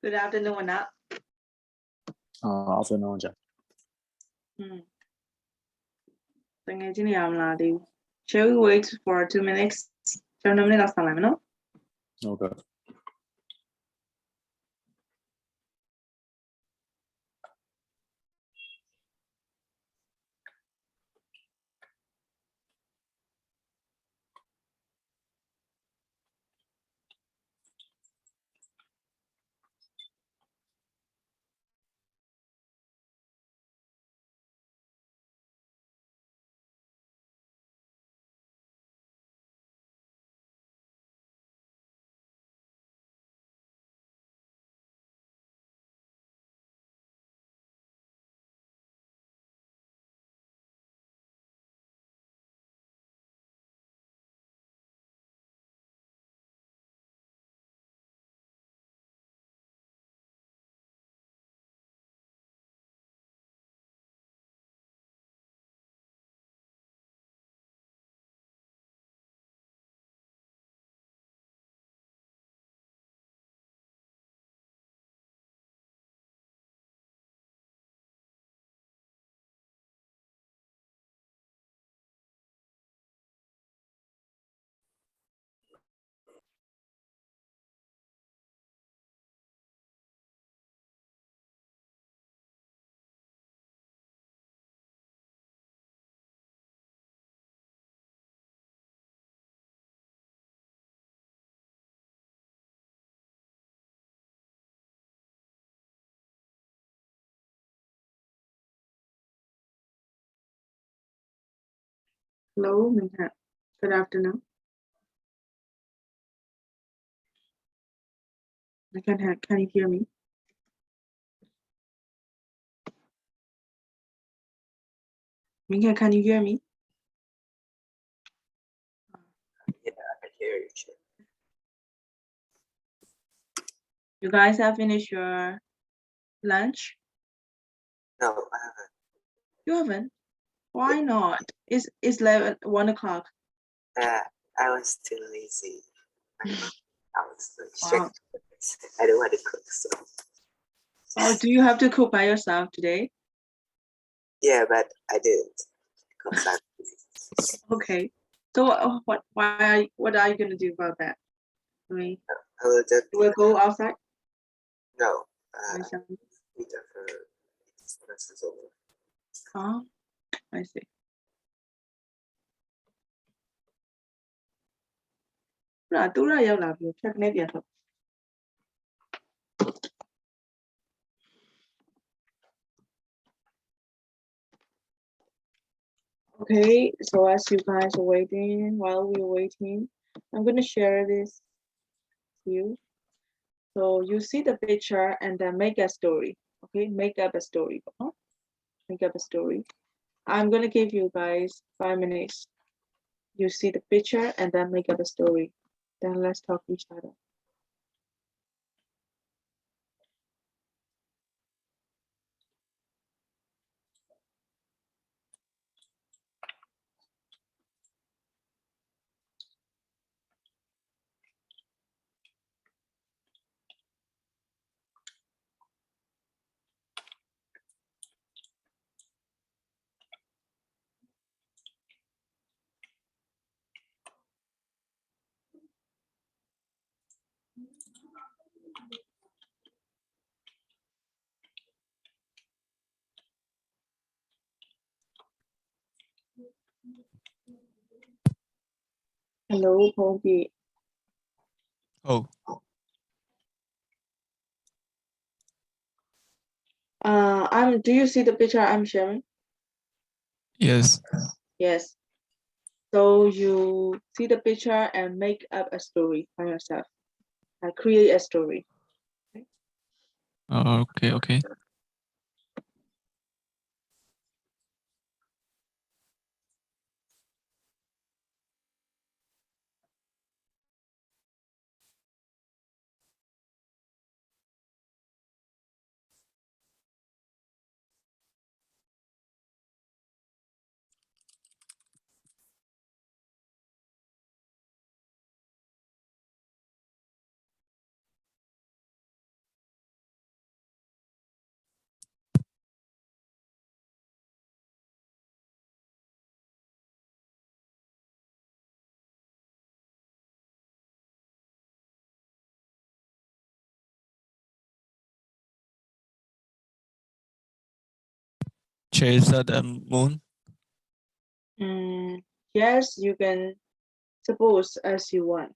Good afternoon, Anna. Afternoon. Shall we wait for 2 minutes? No? Okay. Hello, Minha. Good afternoon. Can you hear me? Minha, can you hear me? Yeah, I can hear you. You guys have finished your lunch? No, I haven't. You haven't? Why not? It's 1 o'clock. I was too lazy. I was Wow. I don't want to cook, so. Oh, do you have to cook by yourself today? Yeah, but I didn't because I'm busy. Okay. So what are you gonna do about that? I mean, I will just we'll go outside. no. Or something? Eat after this class is over. Oh, I see. Okay, so as you guys are waiting, while we're waiting, I'm gonna share this with you. So you see the picture and then make a story. Okay, make up a story. Make up a story. I'm gonna give you guys 5 minutes. You see the picture and then make up a story. Then let's talk each other. Hello, Pogi. Oh, Do you see the picture I'm sharing? yes. Yes. So you see the picture and make up a story by yourself. Create a story. Okay. chase the moon? Yes, you can suppose as you want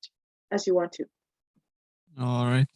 to. All right.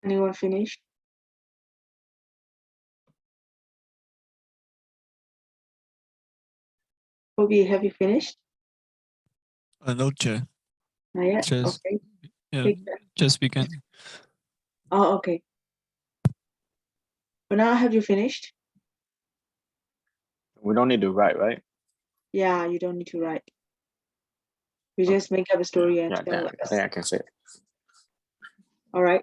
Anyone finished? Kobe, have you finished? No, chair. Not yet. Just Okay. yeah, Take that. just begin. Oh, okay. For now, have you finished? We don't need to write, right? Yeah, you don't need to write. You just make up a story and Yeah, tell I us. think I can say it. All right.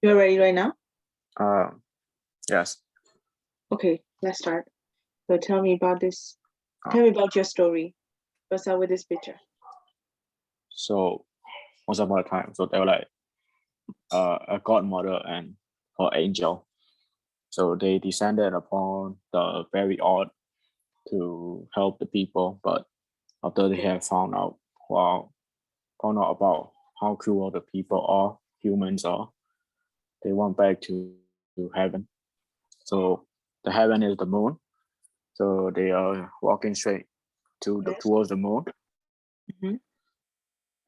You're ready right now? Yes. Okay, let's start. So tell me about this. Tell me about your story. Let's start with this picture. So once upon a time, so they were like a godmother and her angel. So they descended upon the very odd to help the people, but after they have found out about how cruel the people are, humans are, they went back to heaven So the heaven is the moon. So they are walking straight to Yes. towards the moon Mhm.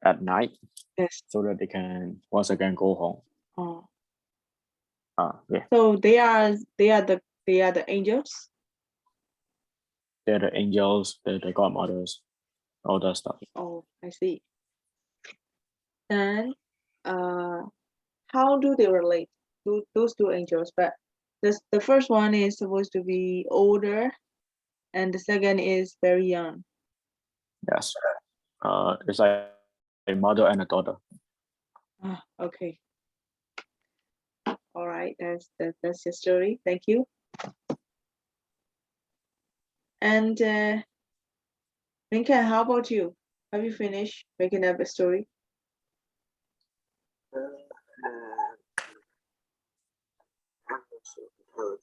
at night, Yes. so that they can once again go home. Oh. Yeah, So they are the angels. they're the angels, they're the godmothers, all that stuff. Oh, I see. And how do they relate to those two angels? But the first one is supposed to be older, and the second is very young. Yes. It's like a mother and a daughter. Ah, okay. All right. That's your story. Thank you. And Minka, how about you? Have you finished making up a story? Uh, I'm not sure.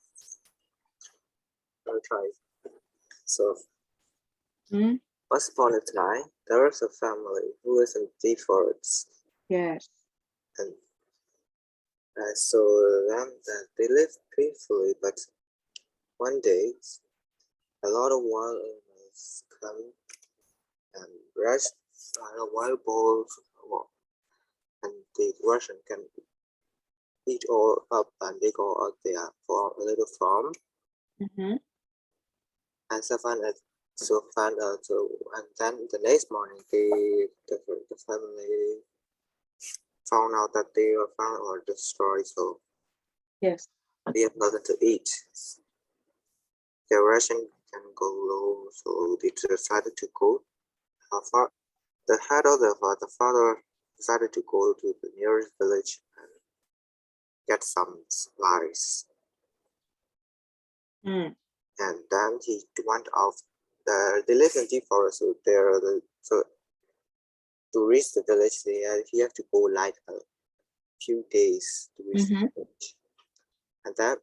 I'll try. So, Hmm? once upon a time, there was a family who was in deep forest, Yes. and I saw them that they lived peacefully. But one day, a lot of wild animals come and rush a wild boars, and the Russian can eat all up, and they go out there for a little farm. Mm-hmm. And and then the next morning, the family found out that they were found or destroyed, so Yes. they have nothing to eat. Their ration can go low, so they decided to go. The head of the father decided to go to the nearest village and get some supplies. Mm. And then he went off. They live in deep forest, so to reach the village, he have to go like a few days to reach the village. And then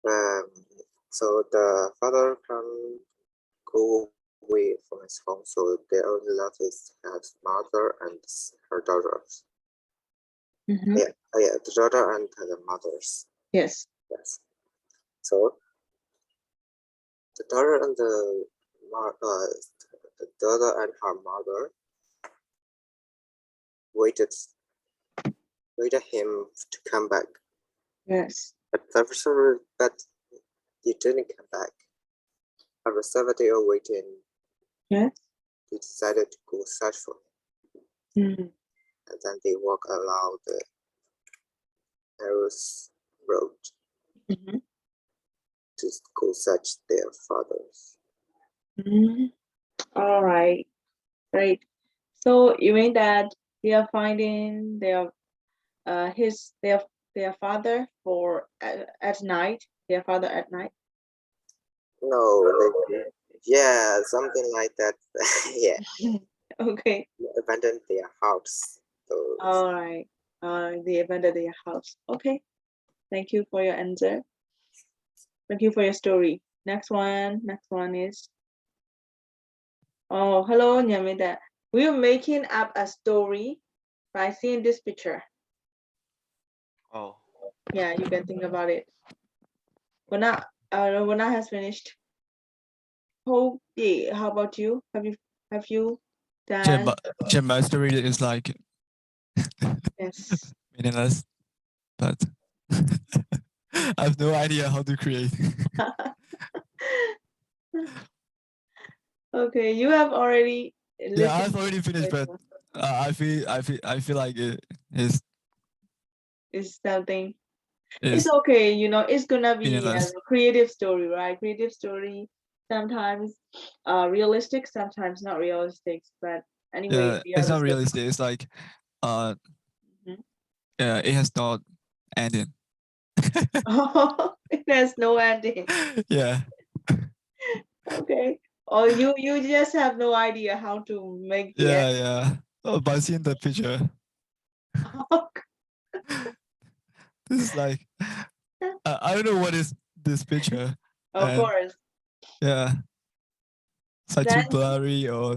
and so the father can go away from his home, so they only left his mother and her daughters. Mm-hmm. The daughter and the mothers. Yes. Yes. So the daughter and the daughter and her mother waited him to come back. Yes. But he didn't come back. After 7 days of waiting, Yes. he decided to go search for him. Mm. And then they walk along the narrows road Mm-hmm. to go search their fathers. Mm. All right. Great. So you mean that they are finding their father for at night? Their father at night? No, yeah, something like that. Yeah, Okay. abandoned their house. So All right. They abandoned their house. Okay. Thank you for your answer. Thank you for your story. Next one. Next one is. Oh, hello, Nyamida. We're making up a story by seeing this picture. Oh, Yeah, you can think about it. Wana has finished. Oh, yeah. How about you? Have you done? My story is like Yes. meaningless, but I have no idea how to create. Okay, you have already listened. Yeah, I've already finished, but I feel like it is It's something. It's okay, it's gonna be a meaningless. creative story, right? Creative story, sometimes realistic, sometimes not realistic. But anyway, Yeah, it's not realistic. It's like Mhm. yeah, it has not ended. Oh, it has no ending. Yeah. Okay. Or you just have no idea how to make the Yeah, end. yeah. Oh, but seeing the picture, this is like I don't know what is this picture. Of And course. yeah, it's like too Then blurry or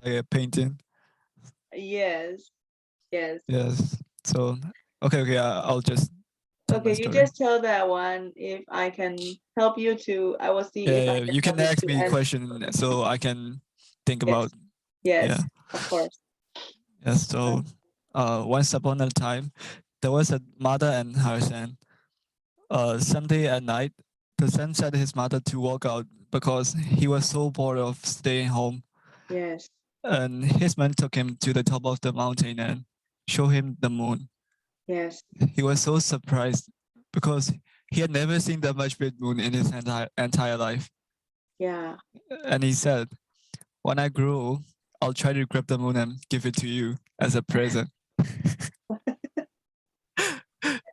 like a painting. yes, yes. Yes. So Okay, I'll just tell my Okay, you story. just tell that one. If I can help you to, I will see if I Yeah, can you can help you ask to me a answer. question so I can think about. Yes, Yeah. of course. Yes. So, once upon a time, there was a mother and her son. Someday at night, the son said his mother to walk out because he was so bored of staying home. Yes, And his man took him to the top of the mountain and showed him the moon. yes, He was so surprised because he had never seen that much big moon in his entire life. yeah. And he said, "When I grow, I'll try to grab the moon and give it to you as a present."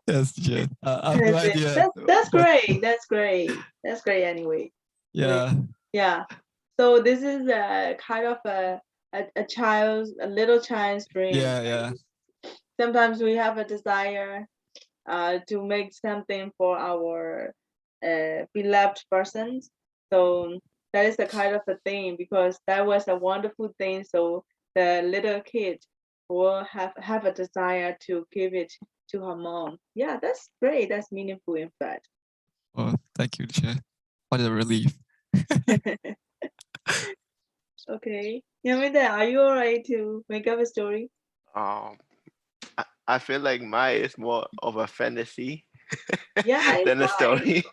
Yes, Jen. I have no That's it. idea. That's What? great. That's great. That's great. Anyway. Yeah. Yeah. So this is a kind of a little child's dream. Yeah. Sometimes we have a desire to make something for our beloved persons. So that is the kind of a thing because that was a wonderful thing. So the little kid will have a desire to give it to her mom. Yeah, that's great. That's meaningful, in fact. Oh, thank you, Jen. What a relief. Okay. Yamida, are you alright to make up a story? Um, I feel like mine is more of a fantasy Yeah, it's than a fine. story.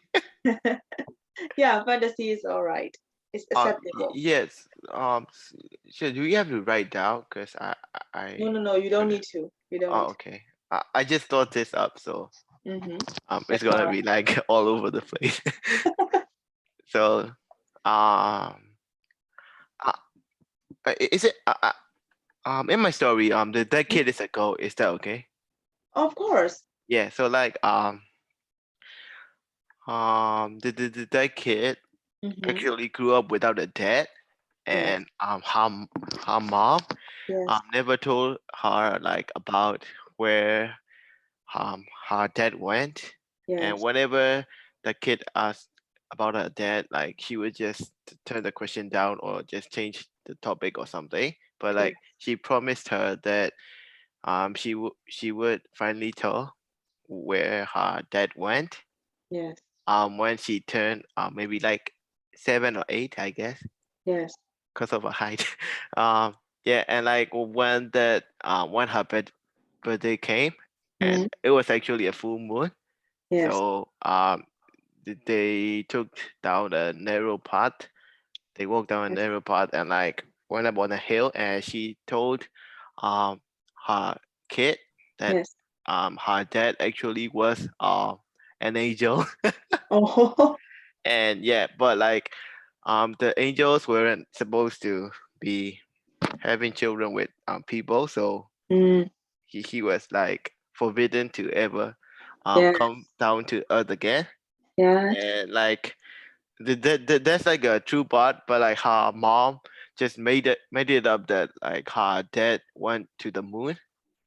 Yeah, fantasy is alright. It's acceptable. Yes. So do you have to write down? Cause I No, you don't need to. You don't Oh, need okay. I just thought this up, so to. Mm-hmm. it's That's gonna alright. be like all over the place. So, uh, is it in my story the dead kid is a goat? Is that okay? Of course. Yeah. So like the dead kid Mm-hmm. actually grew up without a dad, Yes. and her mom Yes. never told her like about where her dad went, and Yes. whenever the kid asked about her dad, like she would just turn the question down or just change the topic or something. But Yes. like she promised her that she would finally tell where her dad went Yes. when she turned maybe like 7 or 8, I guess, Yes. because of her height. Yeah, and like when her birthday came, and Mm. it was actually a full moon. Yes. So they took down a narrow path. They walked down a Yes. narrow path and like went up on a hill. And she told um her kid that Yes. her dad actually was an angel. Oh. And yeah, but like the angels weren't supposed to be having children with people, so Mm. he was like forbidden to ever Yes. come down to earth again. Yes. And like that's like a true part, but like her mom just made it up that like her dad went to the moon,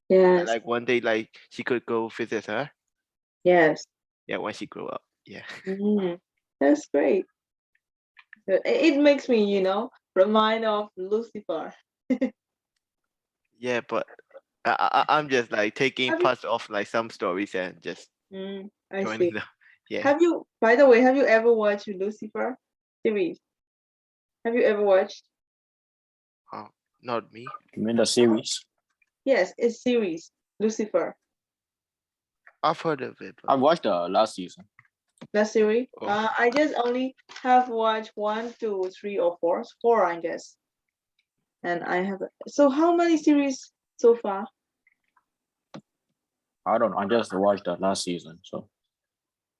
and Yes. like one day like she could go visit her. Yes. Yeah, when she grew up. Yeah. Mm. That's great. It makes me, remind of Lucifer. Yeah, but I'm just like taking Have you? parts of like some stories and just I joining see. them. Yeah. Have you, by the way, have you ever watched Lucifer series? Have you ever watched? Oh, not me. You mean the series? Yes, it's series, Lucifer. I've heard of it, I but watched the last season. That series? oh, I just only have watched 1, 2, 3, or 4. 4, I guess. And I have. So how many series so far? I don't know. I just watched the last season. So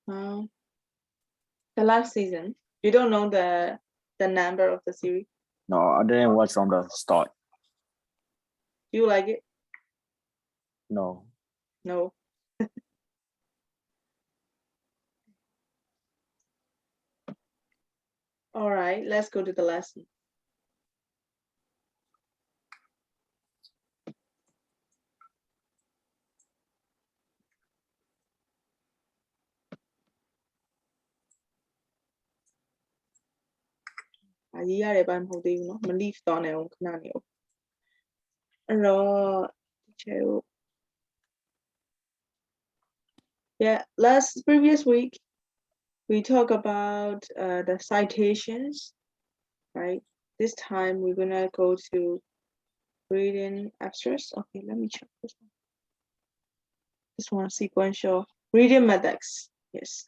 Um, the last season. You don't know the number of the series. no, I didn't watch from the start. Do you like it? No. No. All right, let's go to the lesson. ။ရေးရတဲ့ဘက်မဟုတ်သေးဘူးเนาะမ leave သွားနေအောင်ခဏနေအောင်အဲ့တော့ teacher တို့ Yeah, previous week, we talk about the citations, right? This time we're gonna go to reading abstracts. Okay, let me check this one. This one sequential reading methods. Yes.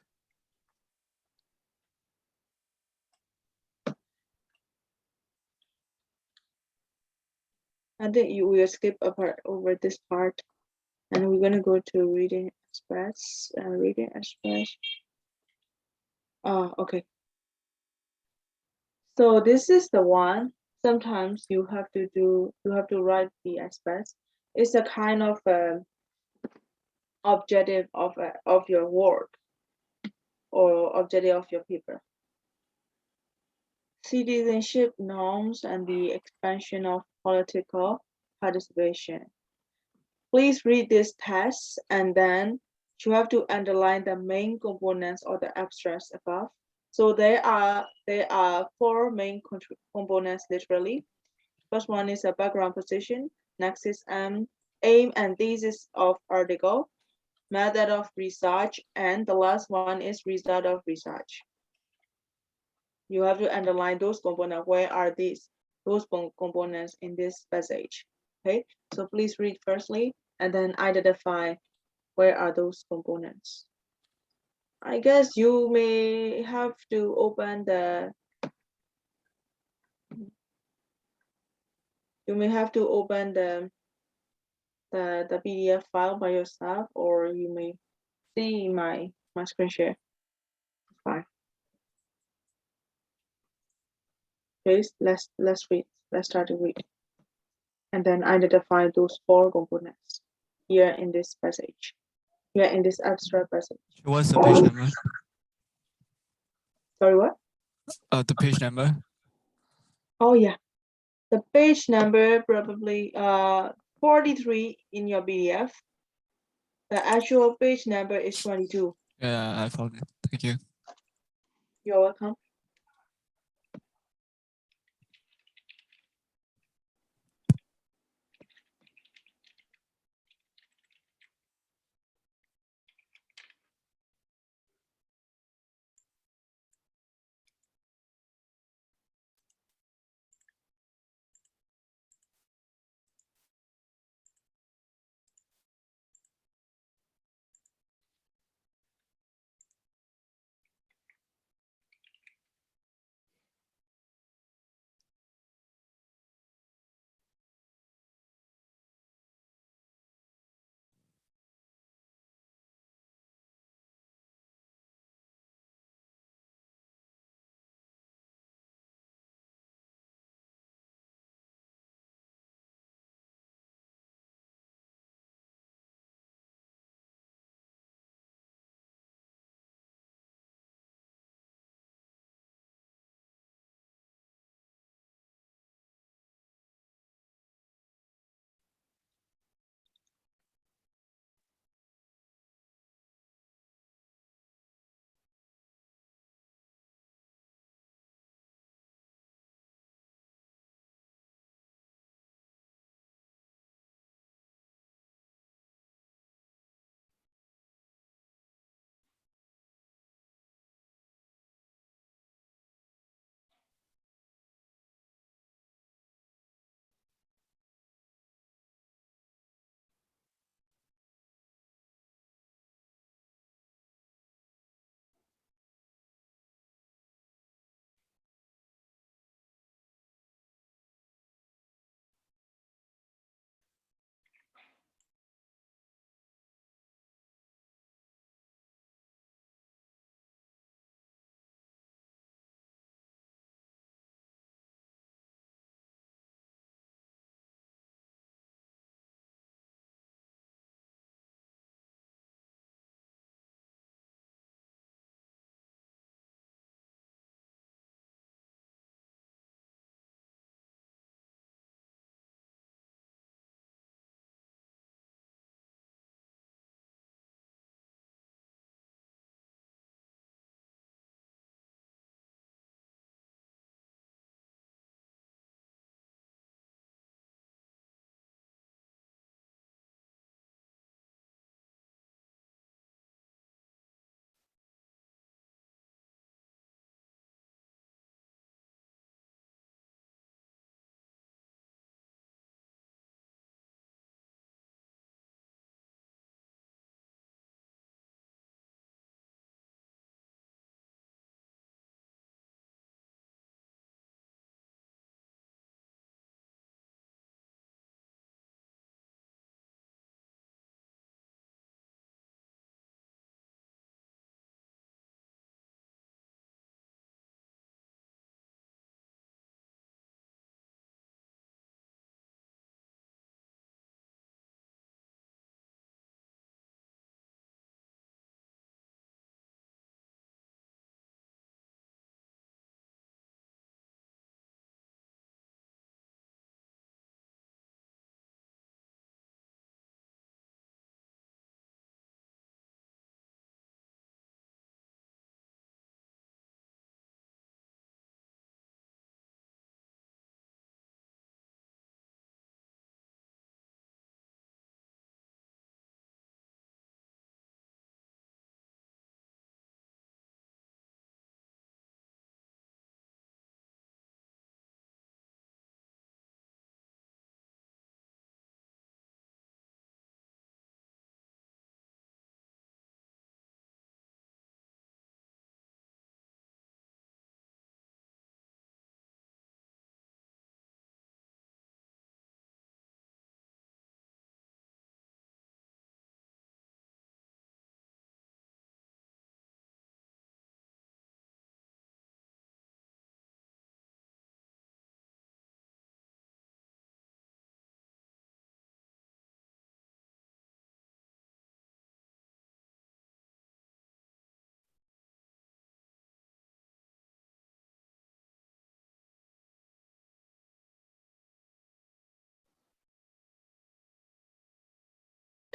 I think you will skip a part over this part, and we're gonna go to reading express. Reading express. Okay. So this is the one. Sometimes you have to write the express. It's a kind of objective of your work or objective of your paper. Citizenship norms and the expansion of political participation. Please read this text and then you have to underline the main components or the abstracts above. So there are four main components literally. First one is a background position. Next is aim and thesis of article, method of research, and the last one is result of research. You have to underline those components. Where are those components in this passage? Okay, so please read firstly and then identify where are those components. I guess you may have to open the PDF file by yourself, or you may see my screen share. Fine. Okay, let's read. Let's start to read, and then identify those four components here in this passage. Here in this abstract passage. What's the page number? Sorry, what? The page number. Oh yeah, the page number probably 43 in your PDF. The actual page number is 22. Yeah, I found it. Thank you. You're welcome.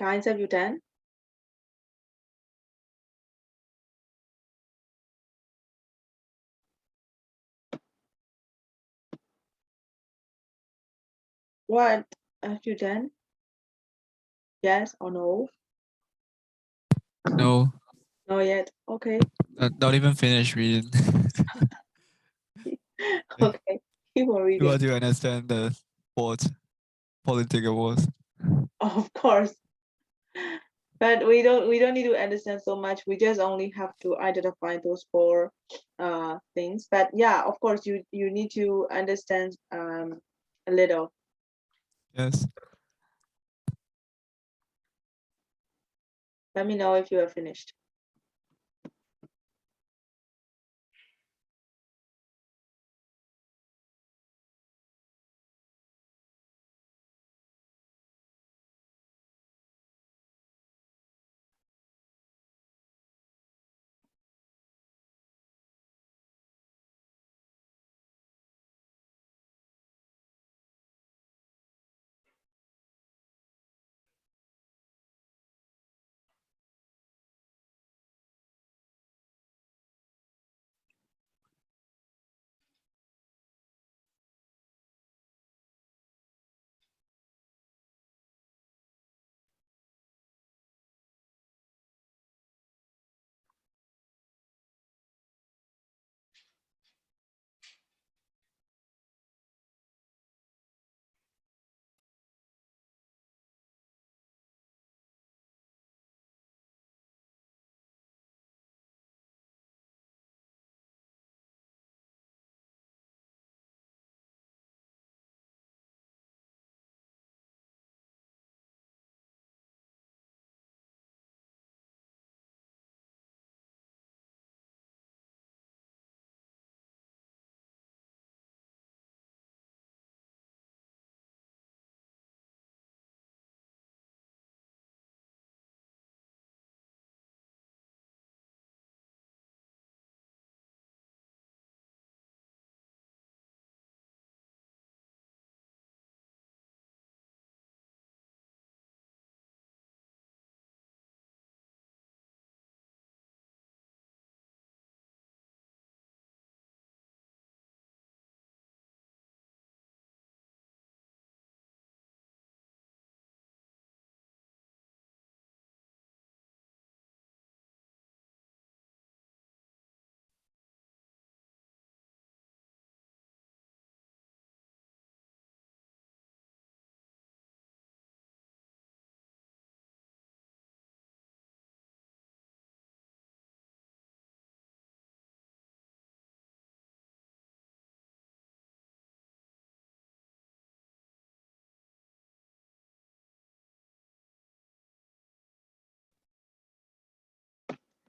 Guys, have you done? What have you done? Yes or no? No, Not yet. Okay. not even finished reading. Okay. Keep on You reading. want to understand the words, political words. Of course. But we don't need to understand so much. We just only have to identify those four things. But yeah, of course, you need to understand a little. Yes. Let me know if you are finished.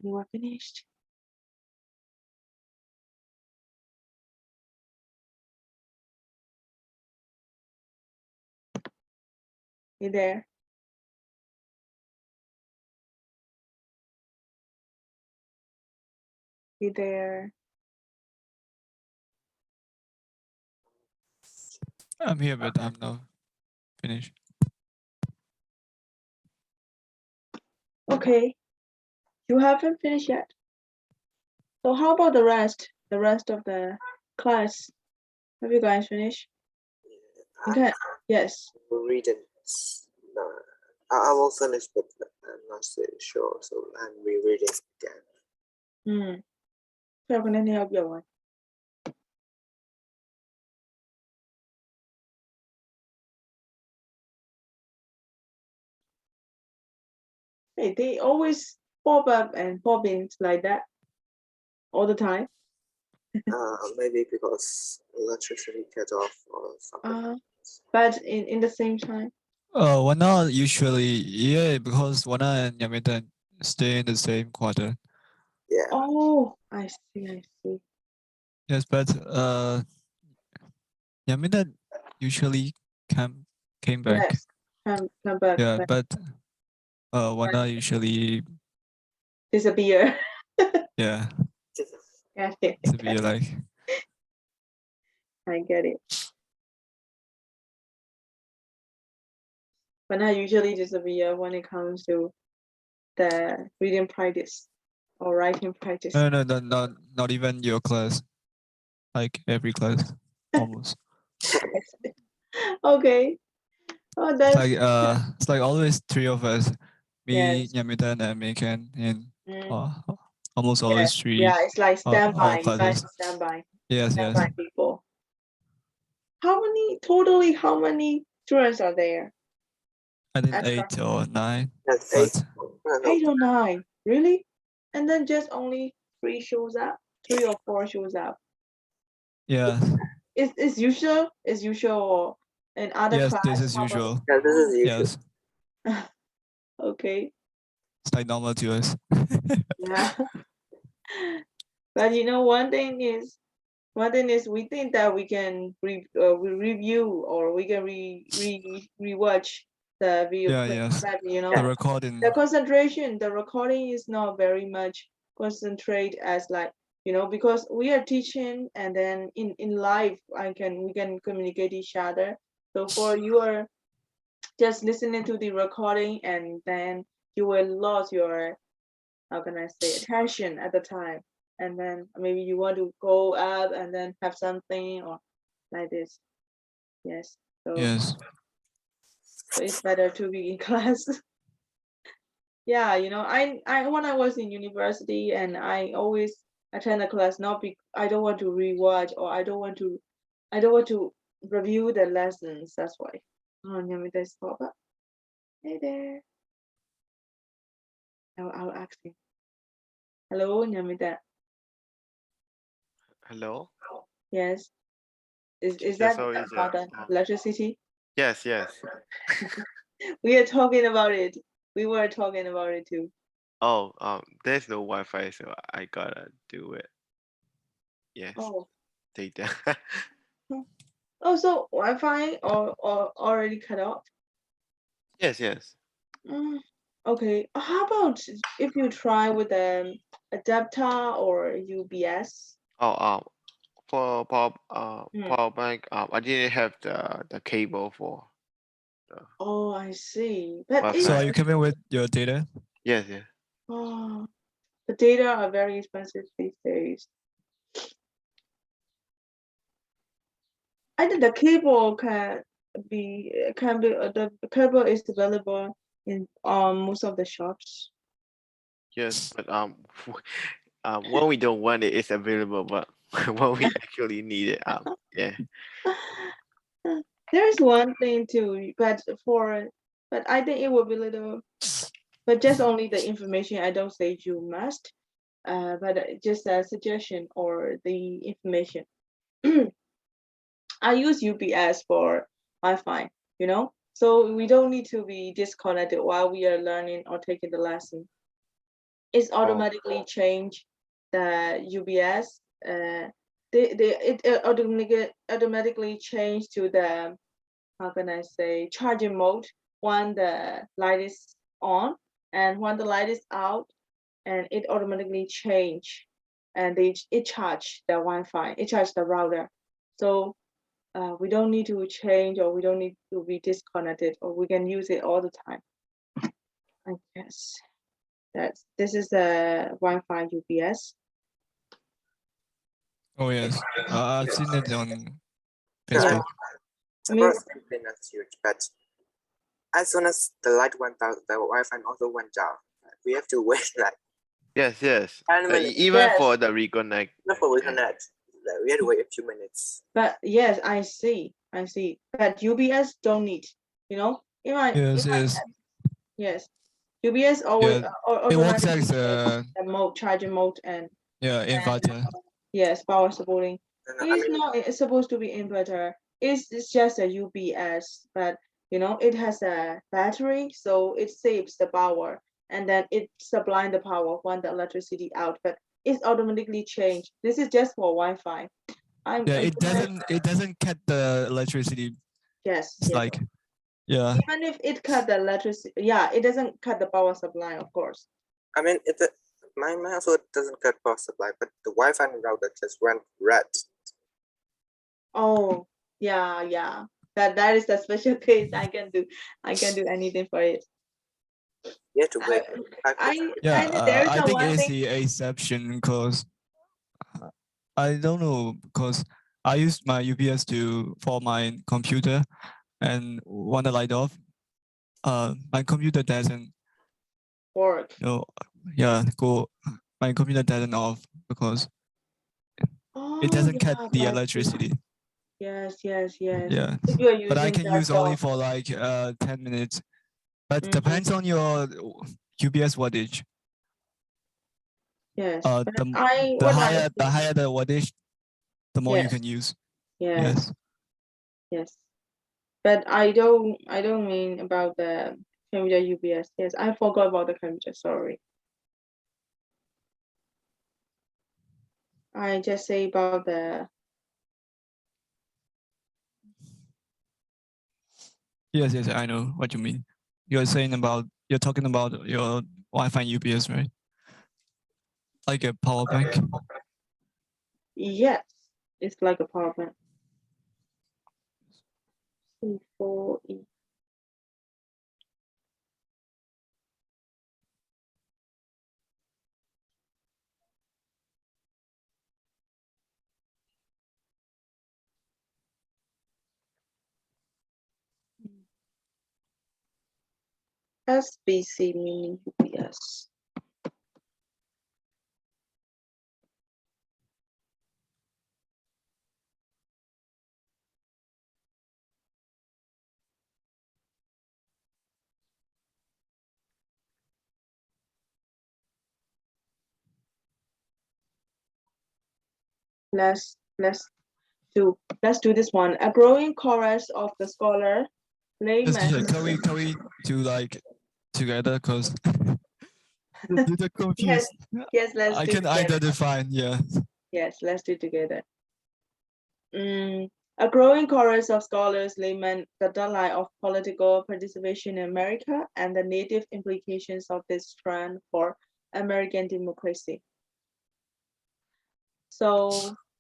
You are finished. You there? You there? I'm here, but I'm not finished. Okay. You haven't finished yet. So how about the rest? The rest of the class? Have you guys finished? Okay. Yes. Reading. No, I will finish, but I'm not so sure. So I'm rereading again. So I'm gonna help you one. Hey, they always pop up and pop in like that all the time. Maybe because electricity cut off or something. But in the same time. Why not usually? Yeah, because Wana and Yamita stay in the same quarter. Yeah. Oh, I see. Yes, but Yamita usually came back. Yes. Come back. Yeah, back. but Wana usually Disappear. yeah Okay. disappear like. I get it. but I usually disappear when it comes to the reading practice or writing practice. No, not even your class. Like every class, almost. Okay. Oh, It's that's like always three of us, me, yes. Nyamitan, and Mekan, in Mm, almost yeah. always three Yeah, it's like all standby. You guys classes. standby. Yes, yes. Standby people. How many students are there? I think Extra. 8 or 9, That's but no, 8 or 9? Really? And then just only 3 shows up? 3 or 4 shows up? yeah, Is usual? Is usual or in other yes, class? this is How many? usual. yeah, this is usual. Yes, Okay. it's like normal to us. Yeah. But you know, one thing is we think that we can we review or we can rewatch the video Yeah, clip, yes. but you know The recording. the concentration, the recording is not very much concentrate as like, you know, because we are teaching and then in live we can communicate each other. So for you are just listening to the recording and then you will lose your, how can I say, attention at the time. And then maybe you want to go up and then have something or like this. Yes. So, Yes. so it's better to be in class. Yeah, you know, I when I was in university and I always attend the class not be I don't want to rewatch or I don't want to review the lessons. That's why. Oh, Nyamita stop up. Hey there. I'll ask you. Hello, Nyamita. Hello. Yes. Is Teacher, that so is about the electricity? yes, yes. We are talking about it. We were talking about it too. Oh, there's no Wi-Fi, so I gotta do it. Yes, Oh. data. Oh, so Wi-Fi or already cut off? Yes, yes. Mm, okay. How about if you try with an adapter or UBS? Oh, for Hmm. power bank, I didn't have the cable for the Oh, I see. But Wi-Fi. So are you coming with your data? Yes, yes. oh, the data are very expensive these days. I think the cable the cable is available in most of the shops. Yes, but when we don't want it, it's available. But when we actually need it, yeah. There's one thing too, but I think it will be little, but just only the information. I don't say you must, but just a suggestion or the information. I use UPS for Wi-Fi, you know, so we don't need to be disconnected while we are learning or taking the lesson. It's automatically change the UBS. It automatically change to the, how can I say, charging mode when the light is on and when the light is out, and it automatically change and it charge the Wi-Fi, it charge the router. So we don't need to change or we don't need to be disconnected or we can use it all the time. I guess this is the Wi-Fi UPS. Oh yes, I've seen it on Yeah. Facebook. I mean, Suppose something that's huge, but as soon as the light went out, the Wi-Fi also went down. We have to wait like Yes, yes. 10 minutes. Even Yes. for the reconnect. Before we connect. Like, we had to wait a few minutes. but yes, I see. But UBS don't need, you know, Yes, yes, yes, UBS always yeah. or It works automatically as change the mode, charging mode, and inverter. yes, power supporting. And It's not it's supposed to be inverter. It's just a UBS, but you know it has a battery, so it saves the power, and then it supplying the power when the electricity out. But it's automatically changed. This is just for Wi-Fi. Yeah, I'm it doesn't cut the electricity. yes, It's yes. like yeah. Even if it cut the electricity, yeah, it doesn't cut the power supply, of course. I mean, mine also doesn't cut power supply, but the Wi-Fi router just went red. Oh, yeah, yeah. That is a special case. I can do anything for it. You have to wait. Yeah, There's I a think one it's thing. the exception because I don't know because I used my UPS for my computer, and when the light off, my computer doesn't Work. go. My computer doesn't off because Oh, it doesn't cut yeah, the that's electricity. yes. Yeah, If you are but I using can that use only for like 10 minutes. But depends on your UPS wattage. yes, The but the what I higher the wattage, the more you yes, can use. yes, yes. But I don't mean about the computer UPS. Yes, I forgot about the computer. Sorry. I just say about the Yes, I know what you mean. You're talking about your Wi-Fi UPS, right? Like a power bank. yes. It's like a power bank. C4E. SBC mini UPS. Let's do this one. A growing chorus of the scholar, Yes, layman. can we do like together? Cause the little Yes, confused. let's I do can together. identify. Yeah. Yes, let's do together. A growing chorus of scholars lament the deadline of political participation in America and the negative implications of this trend for American democracy. So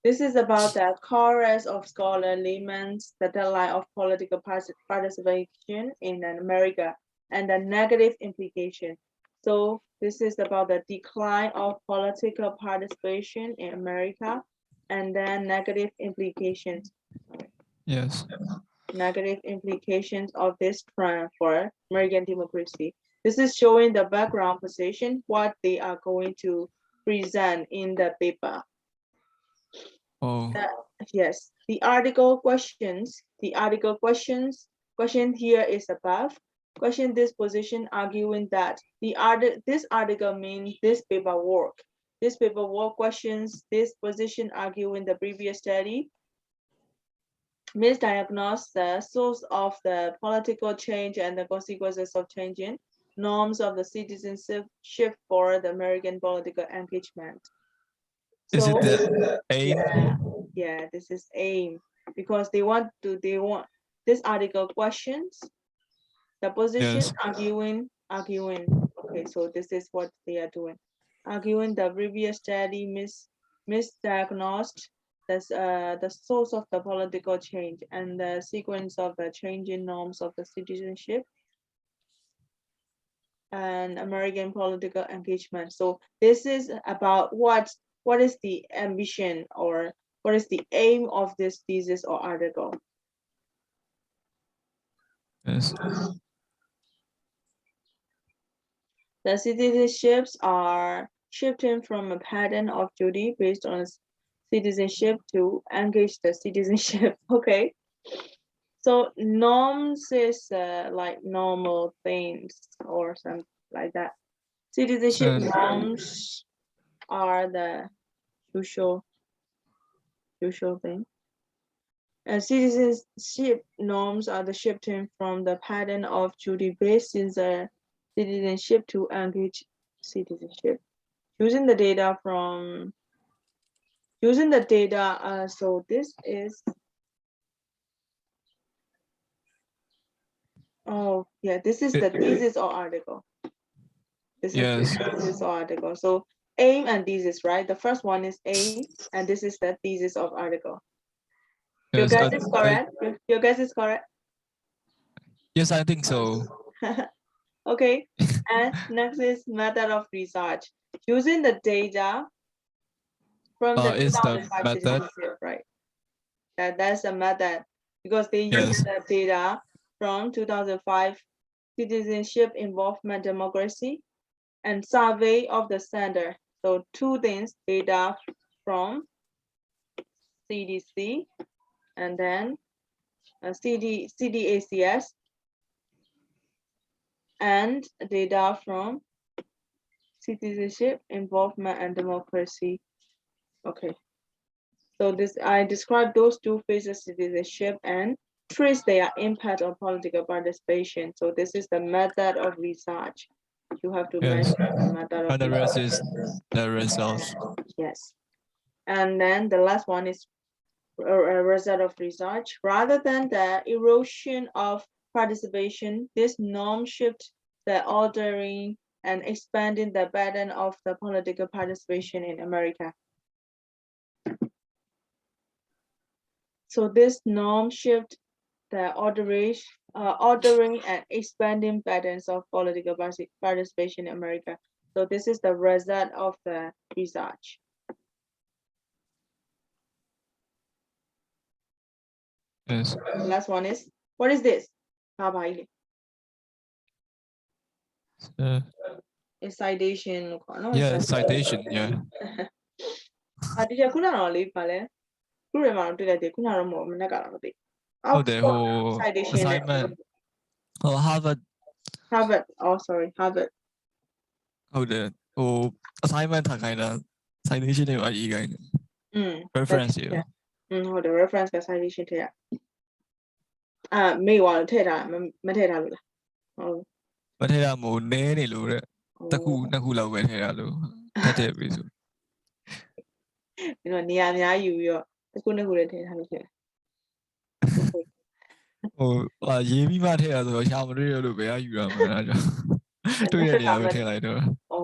this is about the chorus of scholar laments the deadline of political participation in America and the negative implication. So this is about the decline of political participation in America and then negative implications. Yes. Negative implications of this trend for American democracy. This is showing the background position, what they are going to present in the paper. Oh. Yes, the article questions question here is above. Question this position arguing that this article means this paperwork. This paperwork questions this position arguing the previous study misdiagnose the source of the political change and the consequences of changing norms of the citizenship shift for the American political engagement. Is So, it the aim? yeah, this is aim because they want this article questions the position Yes. arguing. Okay, so this is what they are doing. Arguing the previous study misdiagnosed the source of the political change and the sequence of the changing norms of the citizenship and American political engagement. So this is about what is the ambition or what is the aim of this thesis or article. Yes. The citizenships are shifting from a pattern of duty based on citizenship to engage the citizenship. Okay. So norms is like normal things or something like that. Citizenship So norms are the usual thing. And citizenship norms are the shifting from the pattern of duty-based citizenship to engage citizenship. Using the data, so this is, oh yeah, this is the thesis or article. This is the thesis or article. So aim and thesis, right? The first one is aim, and this is the thesis of article. Your Yes, guess is correct. Your guess is correct. yes, I think so. Okay. And next is method of research. Using the data from the Is the 2005 method? citizenship, right? That's a method because they use Yes. the data from 2005 citizenship involvement democracy and survey of the sender. So two things, data from CDC and then CDACS and data from citizenship involvement and democracy. Okay. So this I describe those two phases of citizenship and trace their impact on political participation. So this is the method of research. You have to Yes. mention the method of And the rest research. is the results. Yes. And then the last one is a result of research. Rather than the erosion of participation, this norm shift the altering and expanding the pattern of the political participation in America. So this norm shift the ordering and expanding patterns of political participation in America. So this is the result of the research. Yes. The last one is, what is this? It's citation. Yeah, citation. Yeah. ဒီချက်ခုနကတော့လေးပါလဲခုတွေမှာတော့တွေ့လိုက်တယ်ခုနကတော့မဟုတ်မနေ့ကတော့မသိ Oh, the whole citation နဲ့ assignment. Oh, Harvard. Harvard oh sorry Harvard Oh, the assignment ထားခိုင်းတာ citation တွေပါရေးခိုင်းတယ် reference တွေ ဟုတ်တယ် reference က citation ထည့်ရမေ့သွားလို့ထည့်ထားမထည့်ထားလို့လားဟုတ် မထည့်ရမို့နည်းနေလို့တဲ့တစ်ခုနှစ်ခုလောက်ပဲထည့်ရလို့ထည့်ပြီဆို ဒီတော့နေရာအများယူပြီးတော့တစ်ခုနှစ်ခုလေးထည့်ထားလို့ဖြစ်တယ် ရေးပြီးမှထည့်ရဆိုတော့ရှာမတွေ့ရလို့ဘယ်ကယူရမလဲအဲ့ဒါကြောင့်တွေ့ရနေရာပဲထည့်လိုက်တော့ อ๋อ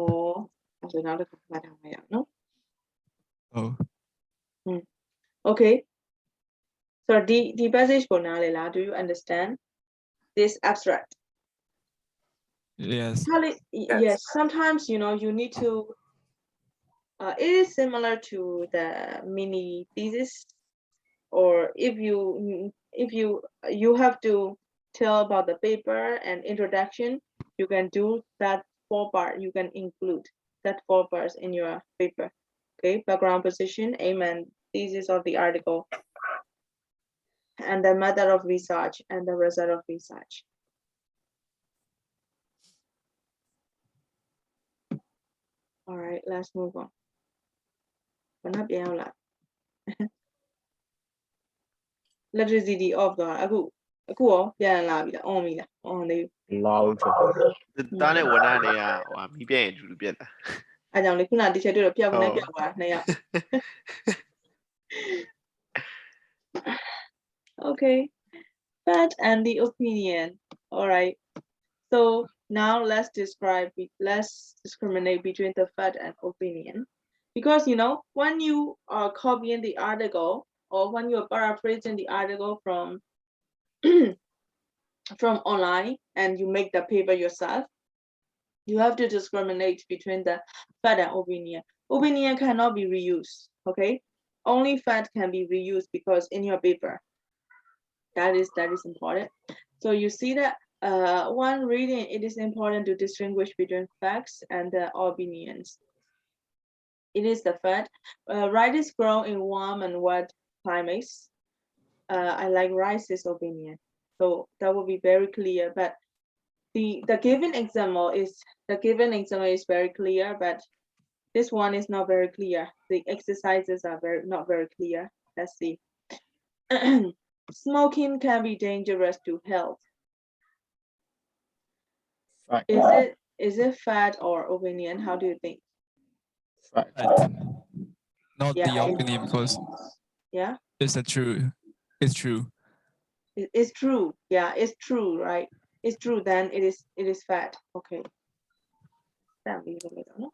အဲ့ဆိုနောက်တစ်ခါမှတ်ထားမှာရအောင်နော် ဟုတ် Okay so the passage ကိုနားလည်လား do you understand this abstract yes yes sometimes you know you need to it is similar to the mini thesis or if you have to tell about the paper and introduction you can do that 4 part you can include that 4 parts in your paper okay background position aim and thesis of the article and the method of research and the result of research all right let's move on ဘယ်နှပြန်ရောက်လာ electricity off သွားအခုရောပြန်လာပြီလား on ပြီလား on နေ loud တားနဲ့ဝန်ထမ်းတွေကဟိုမီးပြည့်ရင်အတူတူပြက်တာ အဲ့ကြောင့်လေခုနတီချက်တွေ့တော့ပျောက်ကနေပျောက်သွားနှစ်ယောက် okay fact and the opinion all right so now let's discriminate between the fact and opinion because you know when you are copying the article or when you're paraphrasing the article from from online and you make the paper yourself you have to discriminate between the fact and opinion opinion cannot be reused okay only fact can be reused because in your paper that is important so you see that when reading it is important to distinguish between facts and the opinions it is the fact rice grown in warm and wet climates I like rice's opinion so that will be very clear but the given example is very clear but this one is not very clear the exercises are not very clear let's see smoking can be dangerous to health fact is it fact or opinion how do you think fact not Yeah, the opinion because yeah it's it's true it's true yeah it's true right it's true then it is fact okay that leave a little no?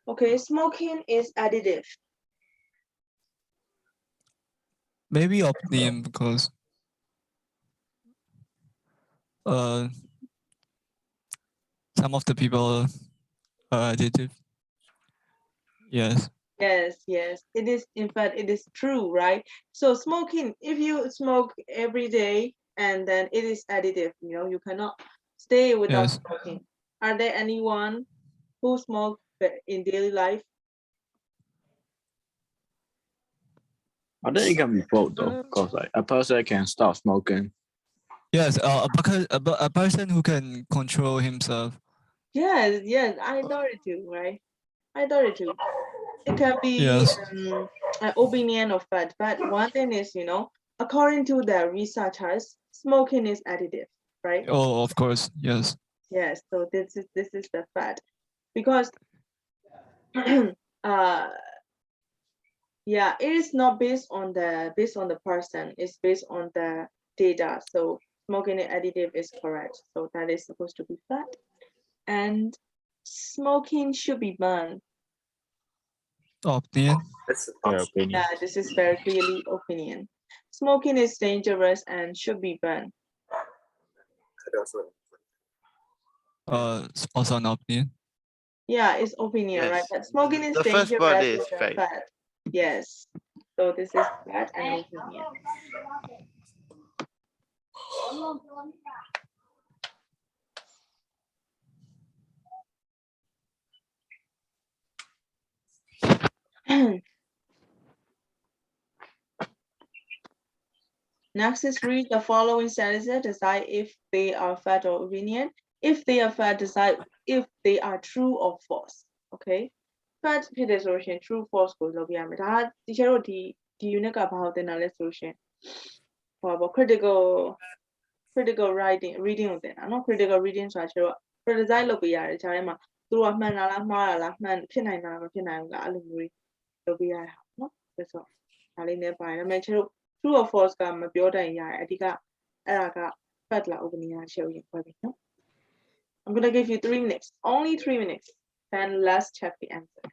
Okay smoking is additive Maybe opinion because some of the people are addictive. Yes. Yes, it is. In fact, it is true, right? So smoking, if you smoke every day and then it is additive, you cannot stay without Yes. smoking. Are there anyone who smoke in daily life? I think it can be both though, because like a person can stop smoking. Yes. A person who can control himself. Yes, I thought it too, right? I thought it too. It can be Yes. an opinion of that, but one thing is, according to the researchers, smoking is additive, right? Oh, of course. Yes. Yes, so this is the fact because uh yeah, it is not based on the person, it's based on the data. So smoking is additive is correct. So that is supposed to be fact. And smoking should be banned. Opinion. That's an Their option. opinion. Yeah, this is very clearly opinion. Smoking is dangerous and should be banned. Could also Also an opinion. Yeah, it's opinion, right? Yes. But smoking is The first part dangerous is is a fact. fact. Yes. So this is fact and opinion. Next is read the following sentences, decide if they are fact or opinion. If they are fact, decide if they are true or false. Okay? Fact ဖြစ်တယ်ဆိုလို့ရှိရင် true false ကိုလုပ်ပြရမယ်။ဒါက teacher တို့ဒီ unit ကဘာကိုသင်တာလဲဆိုလို့ရှိရင်ဟောပေါ့ critical writing reading ကိုသင်တာเนาะ critical reading ဆိုတာကျတော့ criticize လုပ်ပေးရတယ်ဂျာထဲမှာသူတို့ကမှန်တာလားမှားတာလားမှန်ဖြစ်နိုင်တာလားမဖြစ်နိုင်ဘူးလားအဲ့လိုမျိုးလုပ်ပေးရတာเนาะဆိုတော့ဒါလေးနဲ့ပါတယ်ဒါပေမဲ့ကျတို့ true or false ကမပြောတတ်ရင်ရတယ်အဓိကအဲ့ဒါက fact လား opinion လားရှေ့ရင်ဖွဲ့ပြီเนาะ I'm going to give you 3 minutes only 3 minutes then let's check the answer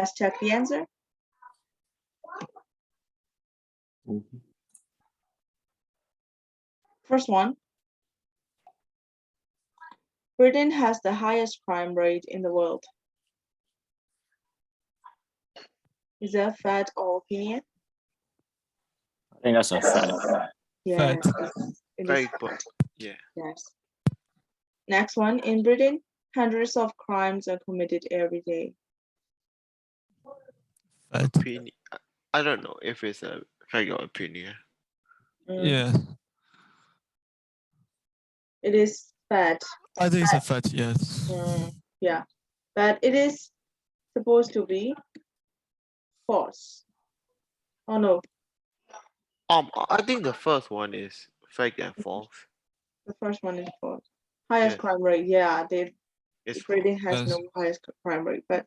Let's check the answer. Mhm. First one. Britain has the highest crime rate in the world. Is that fact or opinion? I think that's a fact. Yes. Fact. It is Very fact. good. Yeah. Yes. Next one. In Britain, hundreds of crimes are committed every day. Fact. Opinion. I don't know if it's a fact or opinion. Yeah. It is fact. I think it's a fact, yes. Yeah. But it is supposed to be false. Oh no, I think the first one is fact and false. the first one is false. Highest Yes. crime rate. Yeah, It's false. Britain has Yes. no highest crime rate, but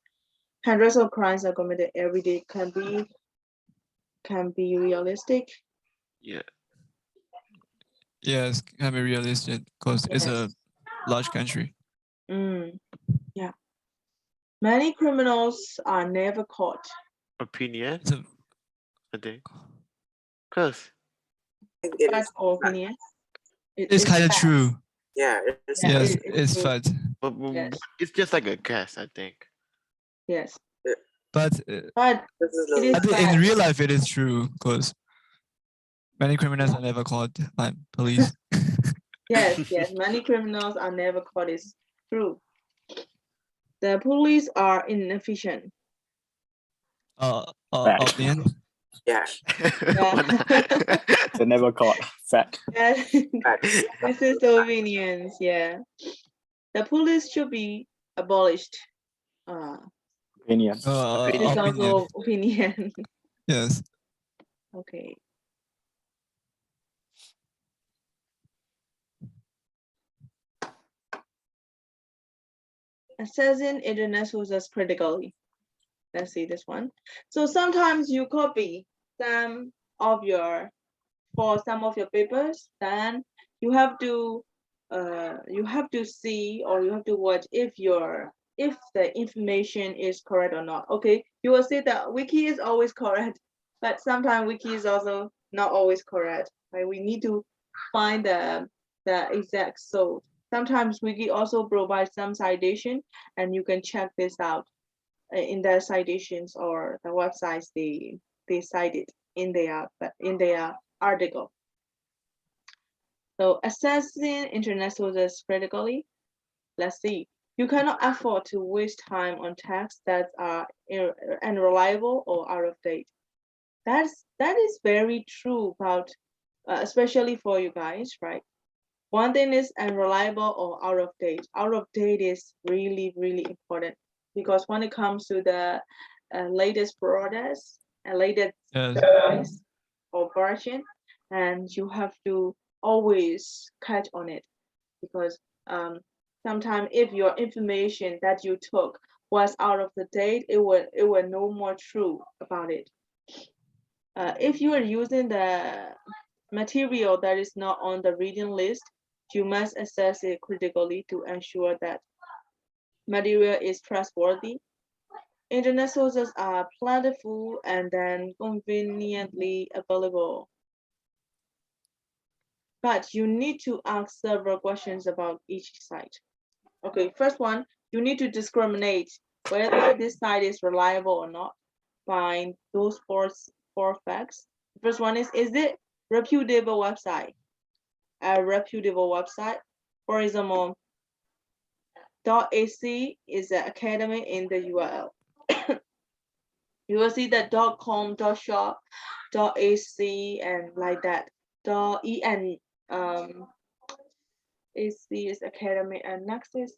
hundreds of crimes are committed every day can be realistic. Yeah. Yes, can be realistic because it's a Yes. large country. Yeah. Many criminals are never caught. Opinion. It's a I think. Cause I think it Fact is or fact. opinion? it's kind of fact. true. Yeah, it's Yeah, Yes, it's it's true. fact. but Yes. it's just like a guess, I think. Yes. But But This is it the is I think fact. in real life it is true because many criminals are never caught by police. Yes, many criminals are never caught. It's true. The police are inefficient. Fact. Opinion. yeah. Yeah. They never caught. Fact. Yeah. Facts. This is the opinions. Yeah. The police should be abolished. Opinion. It's Opinion. Opinion. also opinion. Yes. Okay. Assessing internet sources critically. Let's see this one. So sometimes you copy some of your for some of your papers, then you have to see or you have to watch if the information is correct or not. Okay, you will see that wiki is always correct, but sometimes wiki is also not always correct. Right? We need to find the exact source. Sometimes wiki also provides some citation, and you can check this out in their citations or the websites they cited in their article. So assessing internet sources critically, let's see. You cannot afford to waste time on texts that are unreliable or out of date. That is very true about, especially for you guys, right? One thing is unreliable or out of date. Out of date is really, really important because when it comes to the latest products and latest Yes. device or version, and you have to always catch on it because sometimes if your information that you took was out of the date, it will no more true about it. If you are using the material that is not on the reading list, you must assess it critically to ensure that material is trustworthy. Internet sources are plentiful and then conveniently available. But you need to ask several questions about each site. Okay, first one, you need to discriminate whether this site is reliable or not. Find those four facts. First one is it reputable website? A reputable website. For example, .ac is an academy in the URL. You will see that .com, .shop, .ac, and like that. .en AC is academy, and next is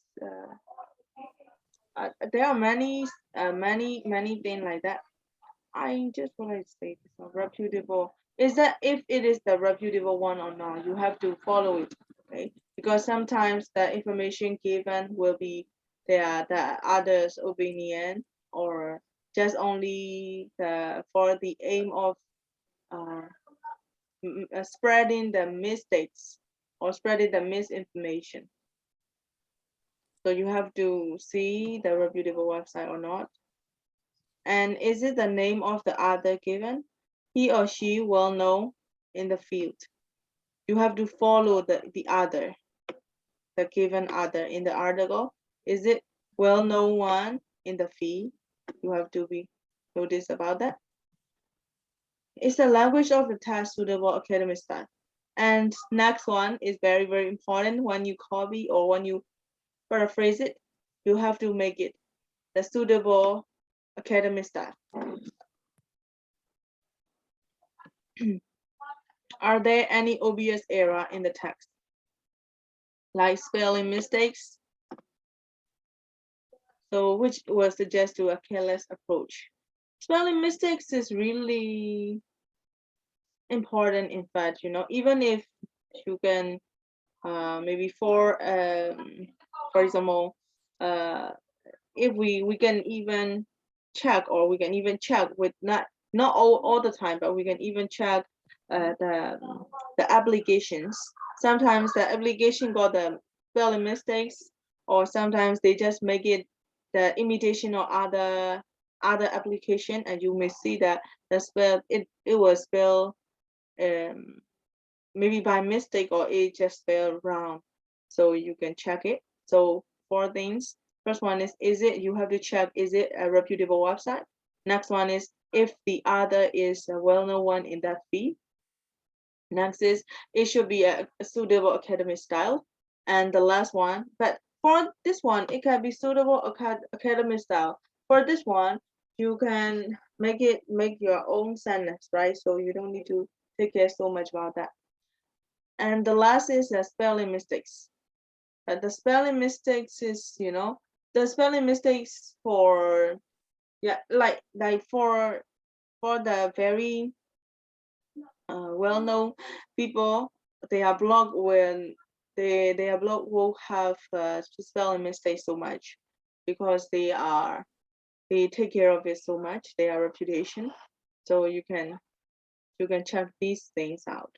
there are many things like that. I just want to say this one, reputable. Is that if it is the reputable one or not? You have to follow it, okay? Because sometimes the information given will be the others' opinion or just only for the aim of spreading the mistakes or spreading the misinformation. So you have to see the reputable website or not. And is it the name of the other given? He or she well known in the field. You have to follow the other, the given other in the article. Is it well known one in the field? You have to be notice about that. Is the language of the text suitable academic style? And next one is very, very important. When you copy or when you paraphrase it, you have to make it the suitable academic style. Are there any obvious error in the text? Like spelling mistakes? So which will suggest to a careless approach. Spelling mistakes is really important, in fact, even if you can maybe for example, if we can even check, or we can even check with not all the time, but we can even check the applications. Sometimes the application got the spelling mistakes, or sometimes they just make it the imitation or other application, and you may see that the spell it was spelled maybe by mistake, or it just spelled wrong. So you can check it. So 4 things. First one is it, you have to check, is it a reputable website? Next one is if the other is a well-known one in that field. Next is it should be a suitable academic style. And the last one, but for this one, it can be suitable academic style. For this one, you can make your own sentence, right? So you don't need to take care so much about that. And the last is the spelling mistakes. The spelling mistakes is, the spelling mistakes for, like for the very well-known people, their blog when their blog will have spelling mistakes so much, because they take care of it so much, their reputation. So you can check these things out.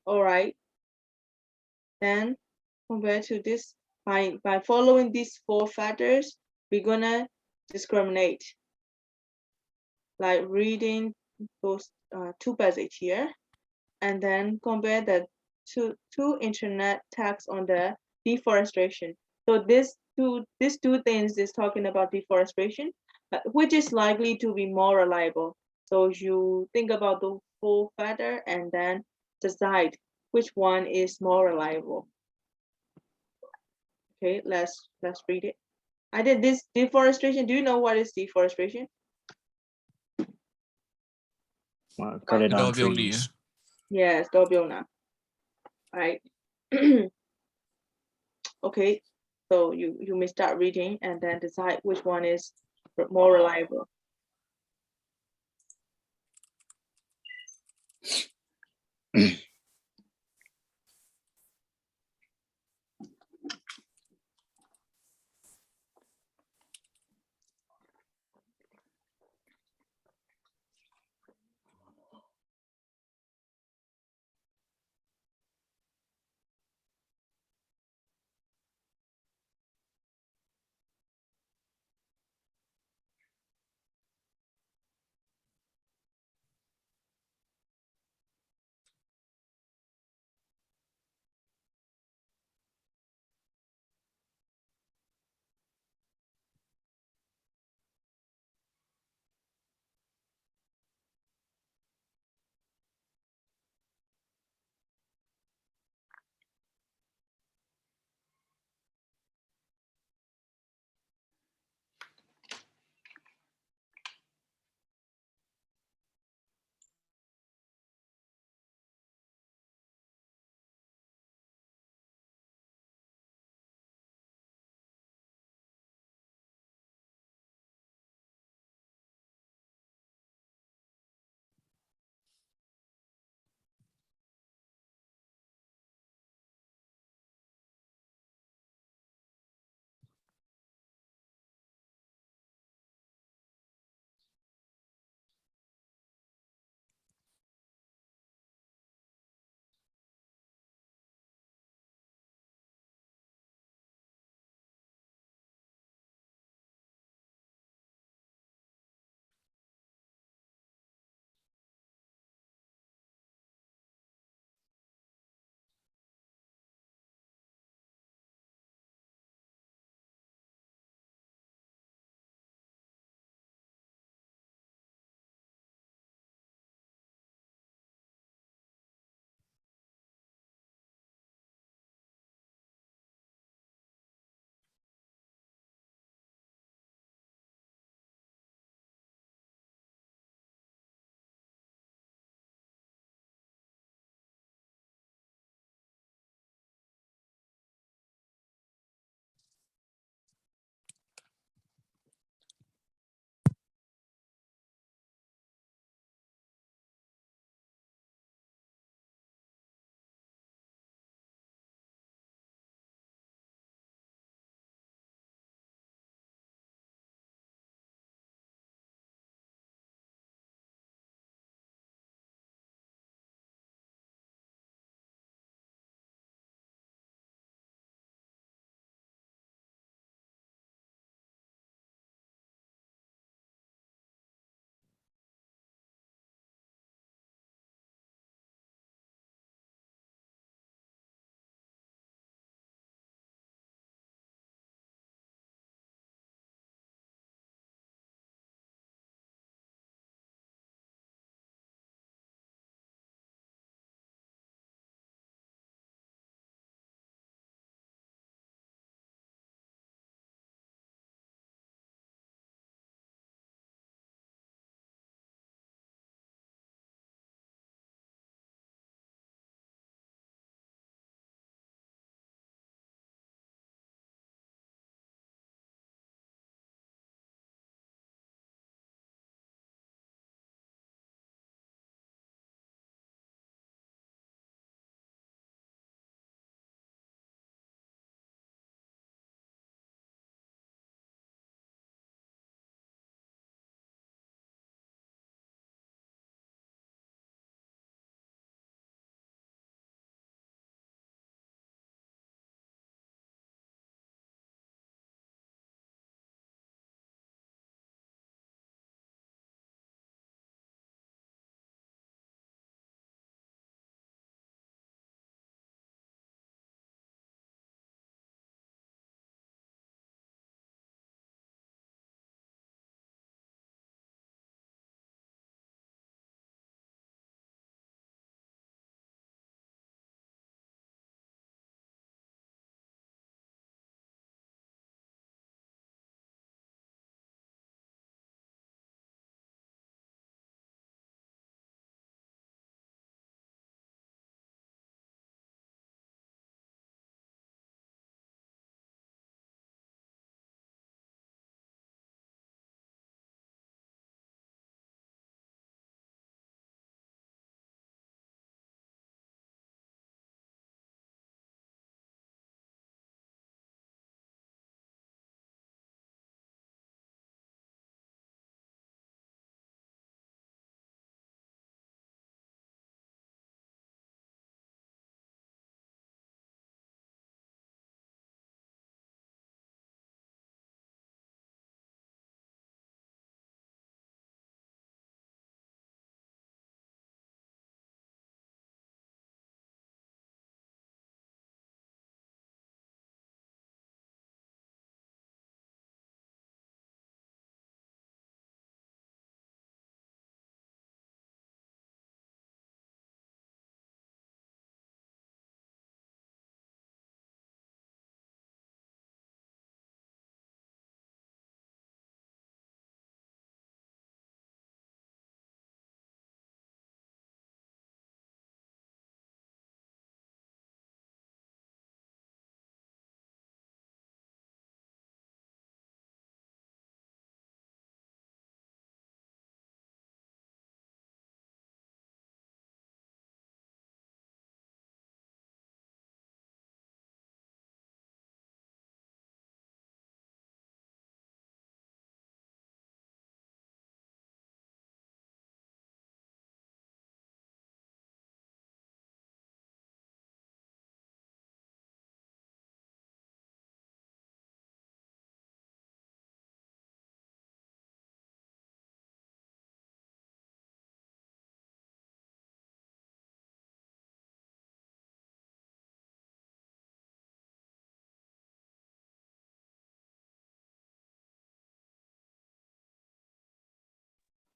All right. Then compared to this, by following these 4 factors, we're gonna discriminate, like reading those 2 passages here, and then compare the two internet tags on the deforestation. So these two things is talking about deforestation, which is likely to be more reliable. So you think about the 4 factor and then decide which one is more reliable. Okay, let's read it. I did this deforestation. Do you know what is deforestation? Cutting down Dobionir. trees. Yes, Dobiona. Right. Okay, so you may start reading and then decide which one is more reliable.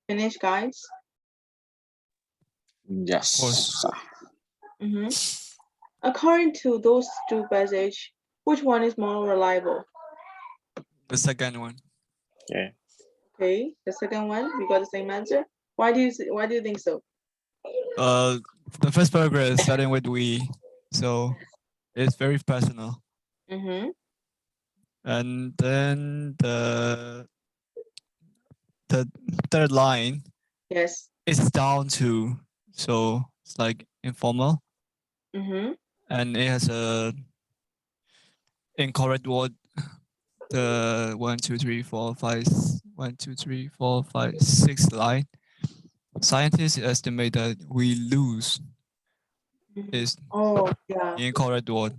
Finish, guys? Yes. Mm-hmm. According to those two passages, which one is more reliable? The second one. Okay. Okay, the second one, we got the same answer. Why do you think so? The first paragraph is starting with we, so it's very personal. Mm-hmm. And then the third line Yes. is down to, so it's like informal, Mm-hmm. and it has a incorrect word. The 1, 2, 3, 4, 5, 1, 2, 3, 4, 5, 6 line. Scientists estimate that we lose is Oh, yeah. the incorrect word.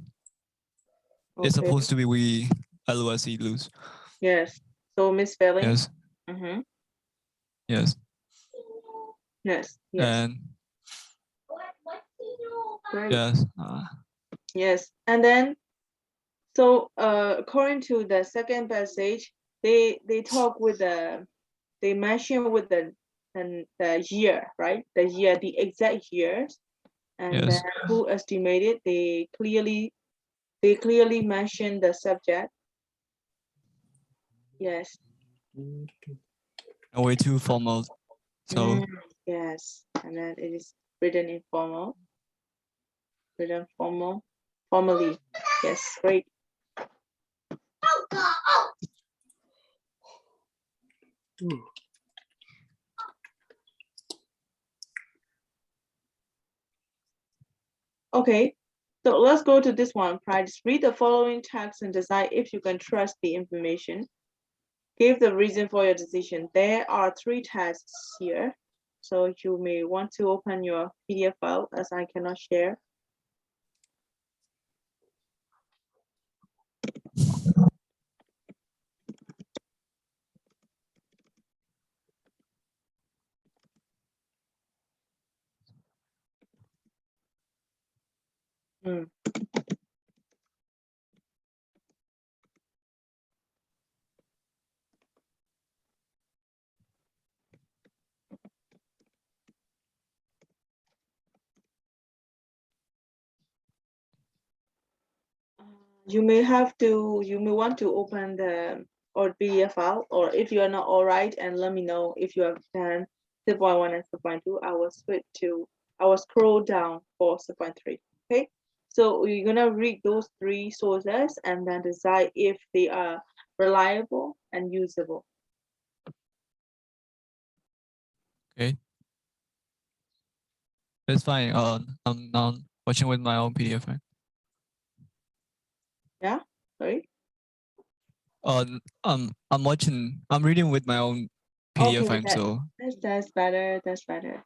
It's Okay. supposed to be we LOSE lose. Yes. So misspelling. Yes, Mm-hmm. yes. Yes. Yes. And Great. yes, Yes. And then, so according to the second passage, they talk with they mention with the year, right? The year, the exact years, and yes. then who estimated? They clearly mention the subject. Yes. Way too formal. So Yes, and then it is written in formal. Written formally. Yes, great. Okay, so let's go to this one. Practice. Read the following text and decide if you can trust the information. Give the reason for your decision. There are 3 tests here, so you may want to open your PDF file as I cannot share. You may want to open the or PDF file, or if you are not all right, and let me know if you have done step 1 and step 2. I will scroll down for step 3. Okay, so we're gonna read those 3 sources and then decide if they are reliable and usable. okay, it's fine. I'm now watching with my own PDF. Right? Yeah, sorry. I'm watching. I'm reading with my own PDF. Okay, So that's better. That's better.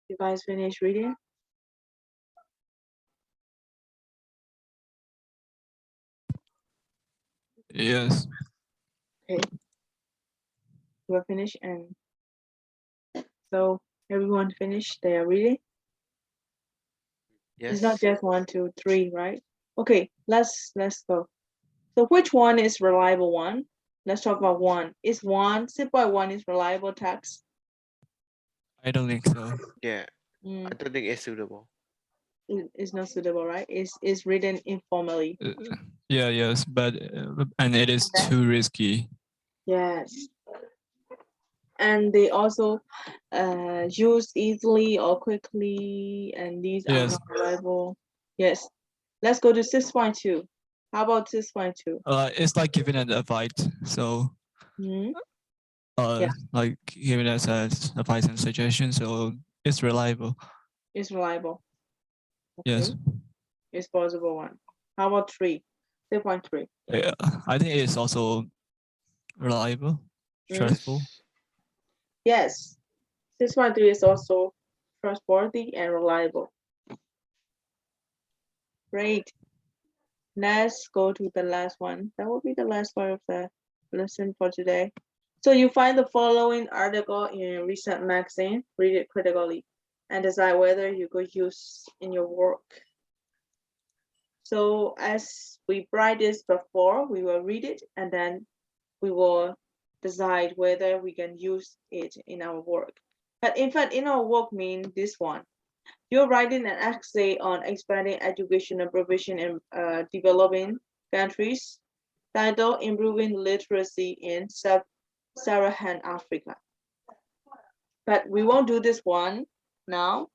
You guys finish reading? Yes. Okay. We're finished, and so everyone finished their reading. Yes. It's not just 1, 2, 3, right? Okay, let's go. So which one is reliable one? Let's talk about one. Is one, simple one is reliable text? I don't think so. Yeah. Mm, I don't think it's suitable. it's not suitable, right? It's written informally. Yeah, yes, but and it is too risky. Yes. And they also used easily or quickly, and these are Yes. not reliable. Yes. Let's go to 6.2. How about 6.2? It's like giving an advice. So Hmm? Yeah. like giving us advice and suggestion. So it's reliable. It's reliable. Okay. Yes. It's possible one. How about 3? 3.3. Yeah, I think it's also reliable, trustful. Yes. 6.3 is also trustworthy and reliable. Great. Let's go to the last one. That will be the last part of the lesson for today. So you find the following article in recent magazine, read it critically, and decide whether you could use in your work. So as we write this before, we will read it and then we will decide whether we can use it in our work. But in fact, in our work mean this one. You're writing an essay on expanding educational provision in developing countries, titled Improving Literacy in Sub-Saharan Africa. But we won't do this one now.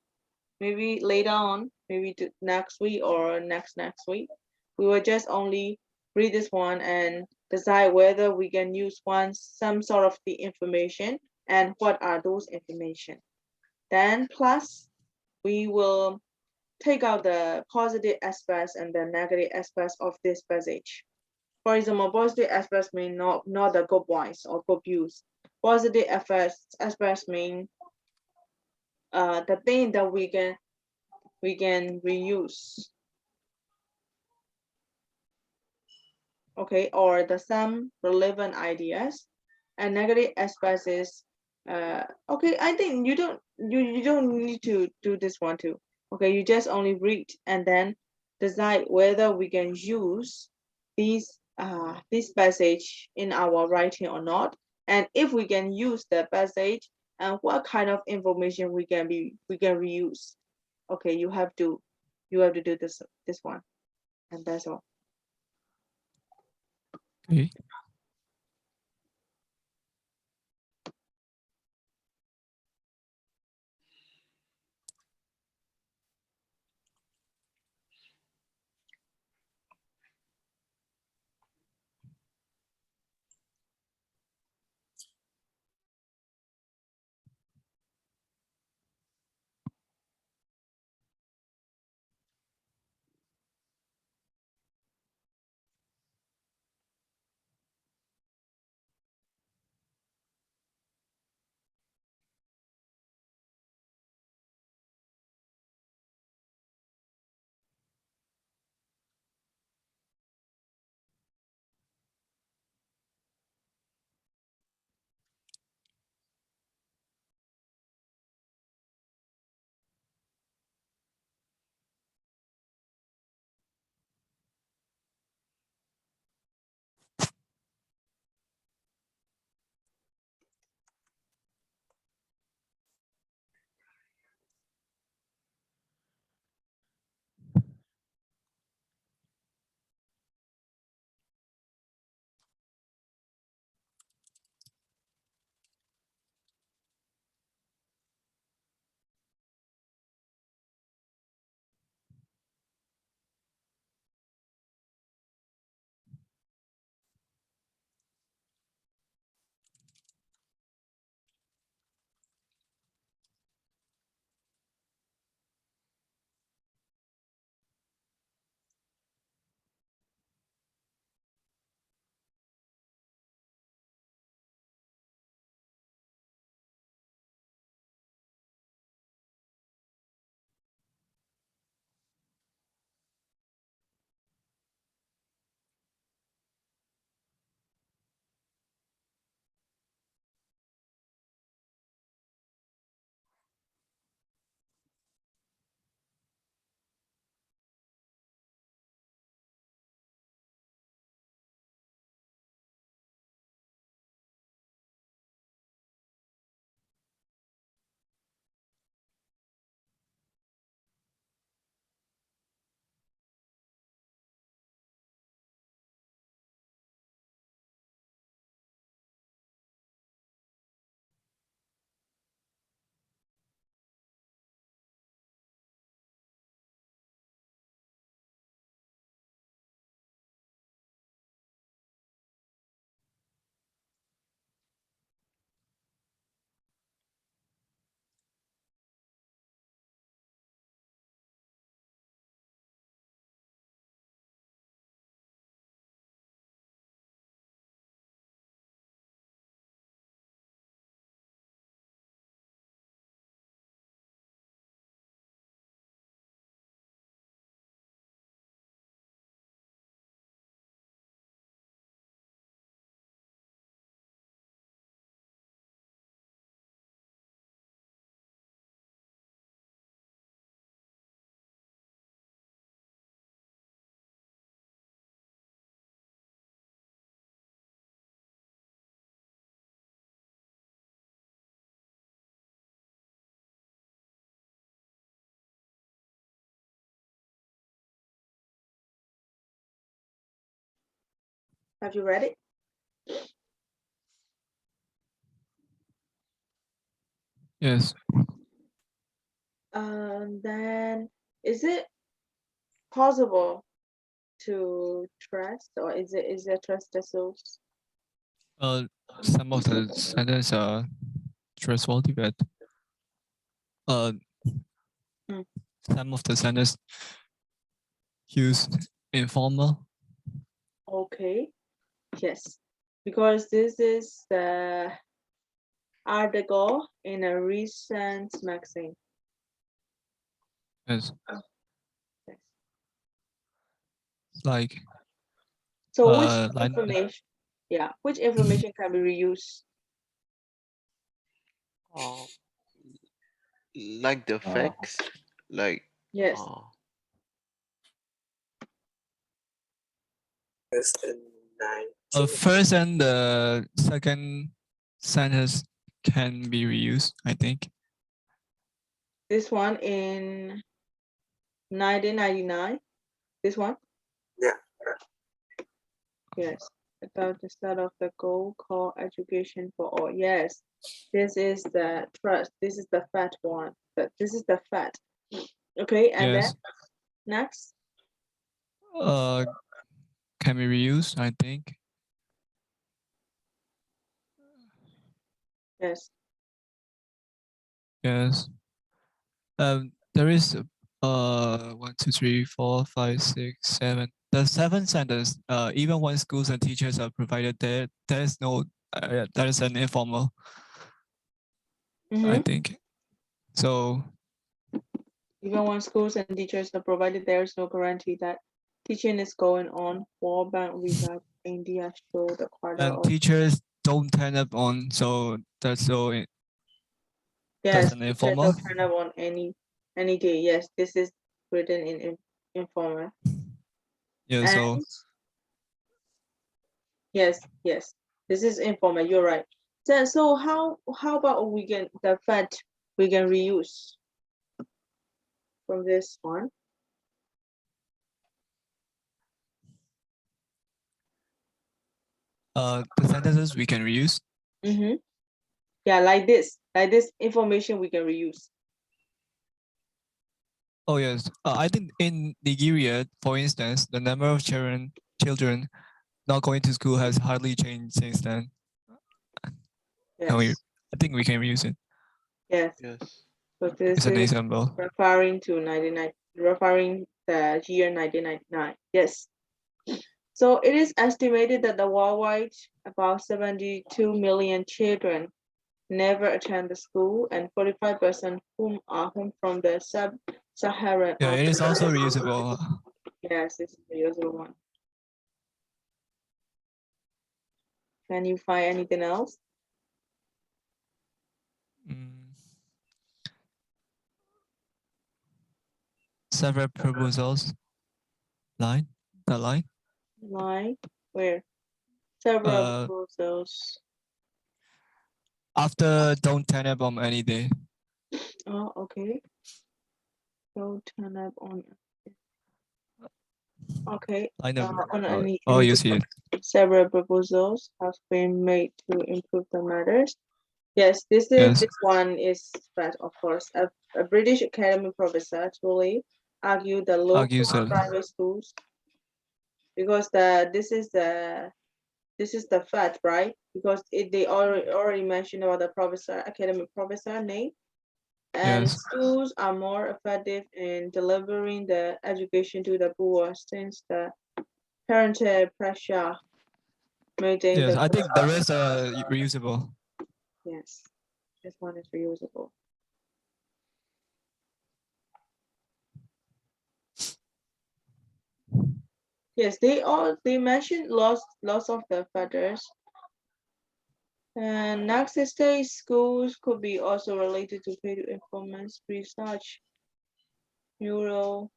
Maybe later on, maybe next week or next week. We will just only read this one and decide whether we can use some sort of the information and what are those information. Then plus we will take out the positive aspects and the negative aspects of this passage. For example, positive aspects mean not the good points or good views. Positive aspects mean the thing that we can reuse. Okay, or the some relevant ideas. And negative aspects is okay, I think you don't need to do this one too. Okay, you just only read and then decide whether we can use this passage in our writing or not, and if we can use the passage and what kind of information we can reuse. Okay, you have to do this one, and that's all. Okay. Have you read it? Yes. Then is it possible to trust, or is there trust the source? Some of the sentences are trustworthy, but Mm. some of the sentences use informal. Okay, yes, because this is the article in a recent magazine. Yes. Yes. Like So which like information? Yeah, which information can be reused? Oh, like the facts, like Yes. First and 19. first and the second sentence can be reused, I think. This one in 1999. This one? Yeah. Yes. About the start of the goal called education for all. Yes. This is the trust. This is the fat one. But this is the fat. Okay, and Yes. then next. Can be reused, I think. Yes. Yes. There is 1, 2, 3, 4, 5, 6, 7. The seventh sentence, even when schools and teachers are provided, there is no that is an informal, I Mm-hmm. think. So Even when schools and teachers are provided, there is no guarantee that teaching is going on. World Bank result India show the quarter and of teachers don't turn up on, so that's yes, an teachers informal. don't turn up on any day. Yes, this is written in informal. Yeah, And so yes, this is informal. You're right. So how about the fat we can reuse from this one? the sentences we can reuse. Mm-hmm. Yeah, like this information we can reuse. Oh yes, I think in Nigeria, for instance, the number of children not going to school has hardly changed since then. And Yes, I think we can reuse it. yes. yes. So this It's an is example. referring to referring the year 1999. Yes. So it is estimated that the worldwide about 72 million children never attend the school, and 45% whom are home from the sub-Saharan Yeah, it is Africa. also reusable. Yes, this is the usual one. Can you find anything else? Several proposals. The line. Line where? Several Uh, proposals. after don't turn up on any day. Oh, okay. Don't turn up on. Okay. Line number. On Oh, any you see it. several proposals have been made to improve the matters. Yes, this one is that of course a British Academy professor actually argued the local Argues that. private schools because this is the fact, right? Because they already mentioned about the academic professor name, and Yes. schools are more effective in delivering the education to the poor since the parental pressure maintain Yes, the I think the rest are reusable. yes, this one is reusable. Yes, they mentioned lots of the factors. And next stage schools could be also related to paid performance research, neurally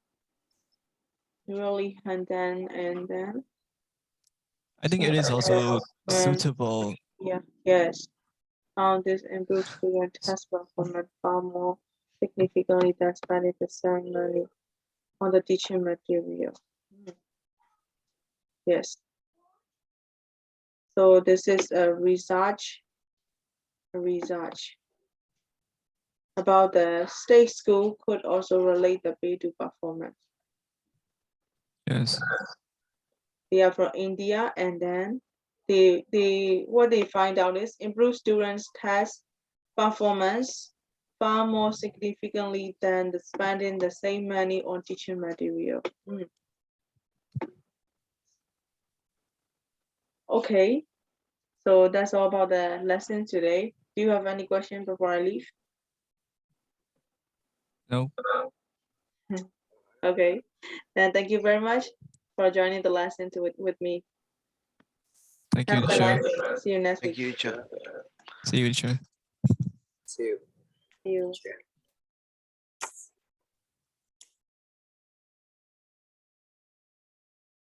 and then I think it is also and suitable. yeah, yes. This improves student test performance far more significantly than spending the same money on the teaching material. Yes. So this is a research about the state school could also relate the bit to performance. Yes. They are from India, and then what they find out is improve students' test performance far more significantly than spending the same money on teaching material. Okay, so that's all about the lesson today. Do you have any questions before I leave? No. Okay, then thank you very much for joining the lesson with me. Thank you, Have a teacher. nice day. See you next Thank week. you, teacher. See you, teacher. See you. See you. Cheers.